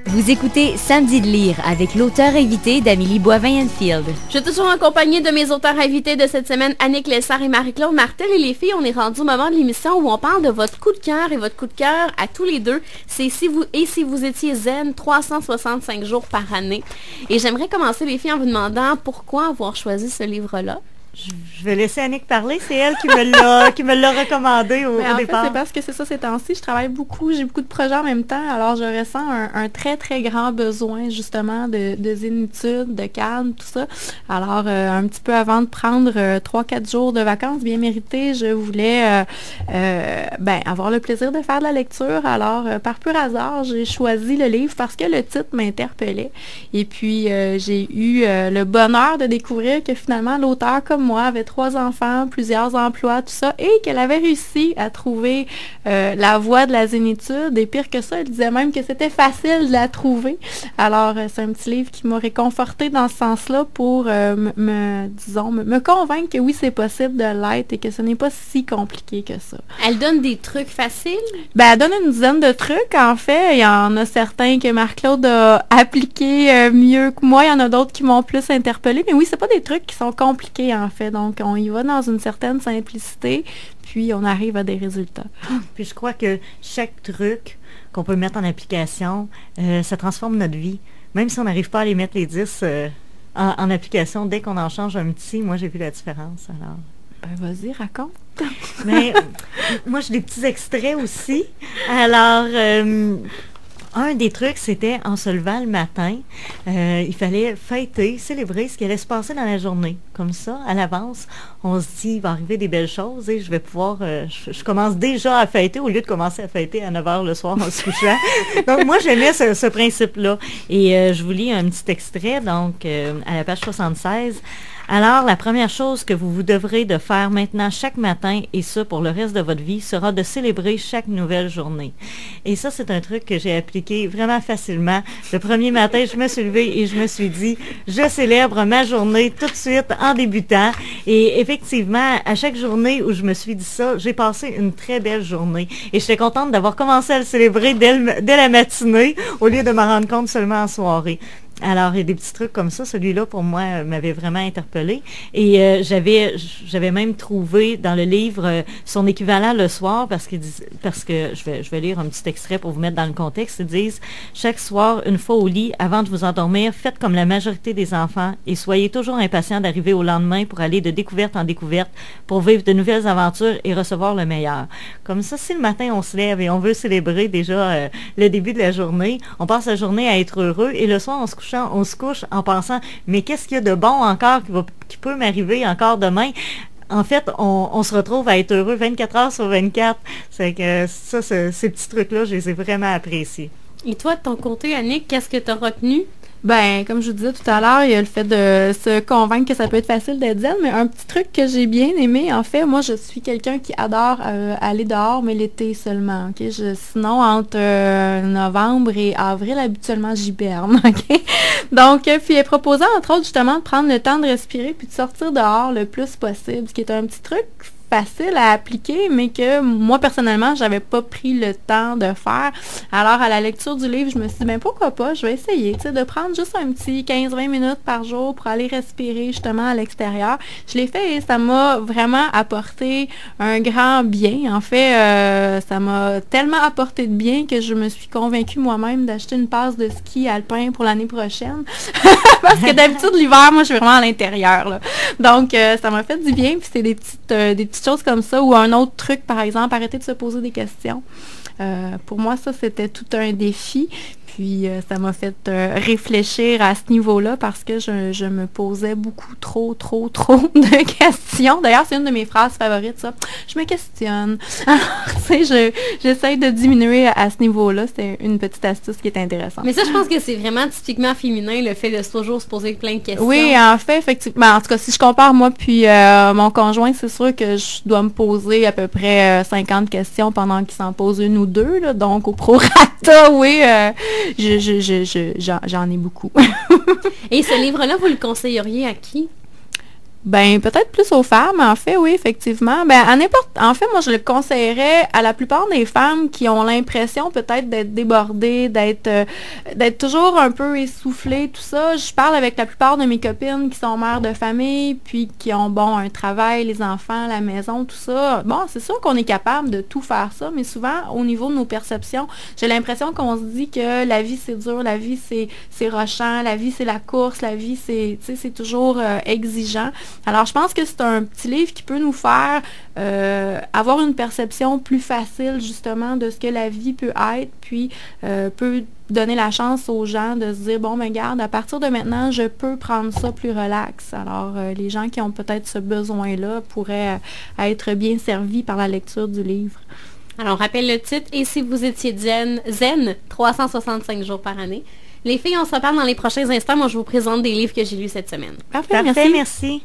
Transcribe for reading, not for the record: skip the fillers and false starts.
Vous écoutez Samedi de lire avec l'auteur invité d'Amélie Boivin-Enfield. Je suis toujours accompagnée de mes auteurs invités de cette semaine, Annick Lessard et Marie-Claude Martel. Et les filles, on est rendu au moment de l'émission où on parle de votre coup de cœur et votre coup de cœur à tous les deux. C'est si vous étiez zen 365 jours par année. Et j'aimerais commencer les filles en vous demandant pourquoi avoir choisi ce livre-là. Je vais laisser Annick parler, c'est elle qui me l'a recommandé au départ. En fait, c'est parce que c'est ça, ces temps-ci, je travaille beaucoup, j'ai beaucoup de projets en même temps, alors je ressens un très, très grand besoin, justement, de zénitude, de calme, tout ça. Alors, un petit peu avant de prendre 3-4 jours de vacances bien méritées, je voulais avoir le plaisir de faire de la lecture. Alors, par pur hasard, j'ai choisi le livre parce que le titre m'interpellait. Et puis, j'ai eu le bonheur de découvrir que finalement, l'auteur, comme moi, avait 3 enfants, plusieurs emplois, tout ça, et qu'elle avait réussi à trouver la voie de la zénitude. Et pire que ça, elle disait même que c'était facile de la trouver. Alors, c'est un petit livre qui m'a réconfortée dans ce sens-là pour me convaincre que oui, c'est possible de l'être et que ce n'est pas si compliqué que ça. Elle donne des trucs faciles? Elle donne une dizaine de trucs, en fait. Il y en a certains que Marc-Claude a appliqués mieux que moi. Il y en a d'autres qui m'ont plus interpellée. Mais oui, c'est pas des trucs qui sont compliqués, en fait. Donc, on y va dans une certaine simplicité, puis on arrive à des résultats. Puis je crois que chaque truc qu'on peut mettre en application, ça transforme notre vie. Même si on n'arrive pas à les mettre les 10 en application, dès qu'on en change un petit, moi j'ai vu la différence. Alors. Vas-y, raconte. Mais moi j'ai des petits extraits aussi. Alors, un des trucs, c'était en se levant le matin, il fallait fêter, célébrer ce qui allait se passer dans la journée. Comme ça, à l'avance, on se dit, il va arriver des belles choses et je vais pouvoir, je commence déjà à fêter au lieu de commencer à fêter à 9h le soir en se couchant. Donc, moi, j'aimais ce principe-là. Et je vous lis un petit extrait, donc, à la page 76. Alors, la première chose que vous devrez de faire maintenant chaque matin, et ça pour le reste de votre vie, sera de célébrer chaque nouvelle journée. Et ça, c'est un truc que j'ai appliqué vraiment facilement. Le premier matin, je me suis levée et je me suis dit, je célèbre ma journée tout de suite en débutant. Et effectivement, à chaque journée où je me suis dit ça, j'ai passé une très belle journée. Et j'étais contente d'avoir commencé à le célébrer dès la matinée, au lieu de m'en rendre compte seulement en soirée. Alors, il y a des petits trucs comme ça. Celui-là, pour moi, m'avait vraiment interpellée. Et j'avais même trouvé dans le livre son équivalent le soir, parce que je vais lire un petit extrait pour vous mettre dans le contexte. Ils disent, chaque soir, une fois au lit, avant de vous endormir, faites comme la majorité des enfants et soyez toujours impatients d'arriver au lendemain pour aller de découverte en découverte, pour vivre de nouvelles aventures et recevoir le meilleur. Comme ça, si le matin, on se lève et on veut célébrer déjà le début de la journée, on passe la journée à être heureux et le soir, on se couche en pensant, mais qu'est-ce qu'il y a de bon encore qui peut m'arriver encore demain? En fait, on se retrouve à être heureux 24 heures sur 24. C'est que ça, ces petits trucs-là, je les ai vraiment appréciés. Et toi, de ton côté, Annick, qu'est-ce que tu as retenu? Comme je vous disais tout à l'heure, il y a le fait de se convaincre que ça peut être facile d'être zen, mais un petit truc que j'ai bien aimé, en fait, moi, je suis quelqu'un qui adore aller dehors, mais l'été seulement, ok? Sinon, entre novembre et avril, habituellement, j'hiberne, ok? Donc, puis elle proposait, entre autres, justement, de prendre le temps de respirer puis de sortir dehors le plus possible, ce qui est un petit truc facile à appliquer, mais que moi, personnellement, j'avais pas pris le temps de faire. Alors, à la lecture du livre, je me suis dit, pourquoi pas, je vais essayer, de prendre juste un petit 15-20 minutes par jour pour aller respirer, justement, à l'extérieur. Je l'ai fait et ça m'a vraiment apporté un grand bien. En fait, ça m'a tellement apporté de bien que je me suis convaincue moi-même d'acheter une passe de ski alpin pour l'année prochaine. Parce que d'habitude, l'hiver, moi, je suis vraiment à l'intérieur, là. Donc, ça m'a fait du bien, puis c'est des petites choses comme ça, ou un autre truc, par exemple, arrêter de se poser des questions. Pour moi, ça, c'était tout un défi. Puis, ça m'a fait réfléchir à ce niveau-là parce que je me posais beaucoup trop de questions. D'ailleurs, c'est une de mes phrases favorites, ça. Je me questionne. Alors, tu sais, j'essaie de diminuer à ce niveau-là. C'est une petite astuce qui est intéressante. Mais ça, je pense que c'est vraiment typiquement féminin, le fait de toujours se poser plein de questions. Oui, en fait, effectivement. En tout cas, si je compare moi puis mon conjoint, c'est sûr que je dois me poser à peu près 50 questions pendant qu'il s'en pose une ou deux, là. Donc, au prorata, oui, j'en ai beaucoup. Et ce livre-là, vous le conseilleriez à qui? Ben, peut-être plus aux femmes, en fait, oui, effectivement. Ben, en fait, moi, je le conseillerais à la plupart des femmes qui ont l'impression peut-être d'être débordées, d'être toujours un peu essoufflées, tout ça. Je parle avec la plupart de mes copines qui sont mères de famille, puis qui ont, bon, un travail, les enfants, la maison, tout ça. Bon, c'est sûr qu'on est capable de tout faire ça, mais souvent, au niveau de nos perceptions, j'ai l'impression qu'on se dit que la vie, c'est dur, la vie, c'est rushant, la vie, c'est la course, la vie, c'est toujours exigeant. Alors, je pense que c'est un petit livre qui peut nous faire avoir une perception plus facile, justement, de ce que la vie peut être, puis peut donner la chance aux gens de se dire, bon, ben garde, à partir de maintenant, je peux prendre ça plus relax. Alors, les gens qui ont peut-être ce besoin-là pourraient être bien servis par la lecture du livre. Alors, on rappelle le titre, « Et si vous étiez zen 365 jours par année ». Les filles, on se reparle dans les prochains instants. Moi, je vous présente des livres que j'ai lus cette semaine. Parfait, merci.